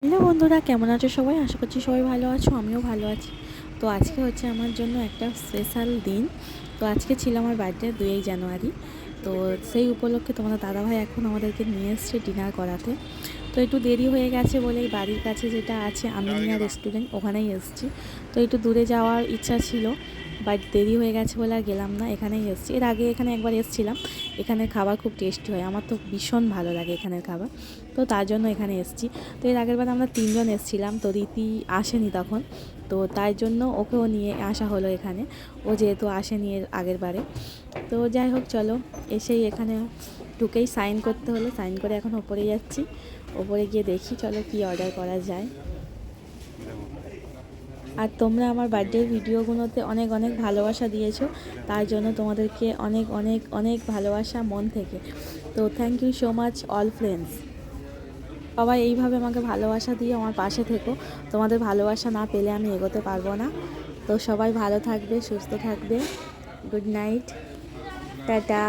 Hello বন্ধুরা, কেমন আছো সবাই? আশা করছি সবাই ভালো আছো, আমিও ভালো আছি। তো আজকে হচ্ছে আমার জন্য একটা স্পেশাল দিন। তো আজকে ছিল আমার বার্থডে 2 জানুয়ারি। তো সেই উপলক্ষে তোমাদের দাদাভাই এখন আমাদেরকে নিয়ে এসছে ডিনার করাতে। তো একটু দেরি হয়ে গেছে বলে বাড়ির কাছে যেটা আছে আমিনিয়া রেস্টুরেন্ট, ওখানেই এসেছি। তো একটু দূরে যাওয়ার ইচ্ছা ছিল, বাট দেরি হয়ে গেছে বলে আর গেলাম না, এখানেই এসেছি। এর আগে এখানে একবার এসেছিলাম। এখানের খাবার খুব টেস্টি হয়, আমার তো ভীষণ ভালো লাগে এখানের খাবার। তো তার জন্য এখানে এসেছি। তো এর আগের বার আমরা 3জন এসেছিলাম, তো রীতি আসেনি তখন। তো তাই জন্য ওকেও নিয়ে আসা হলো এখানে, ও যেহেতু আসেনি এর আগের বারে। তো যাই হোক, চলো এসেই এখানে ঢুকেই সাইন করতে হলো। সাইন করে এখন ওপরে যাচ্ছি, ওপরে গিয়ে দেখি চলো কি অর্ডার করা যায়। আর তোমরা আমার বার্থডের ভিডিওগুলোতে অনেক অনেক ভালোবাসা দিয়েছো, তার জন্য তোমাদেরকে অনেক অনেক অনেক ভালোবাসা মন থেকে। তো thank you so much all friends. সবাই এইভাবে আমাকে ভালোবাসা দিয়ে আমার পাশে থেকো। তোমাদের ভালোবাসা না পেলে আমি এগোতে পারবো না। তো সবাই ভালো থাকবে, সুস্থ থাকবে। Good night, tata.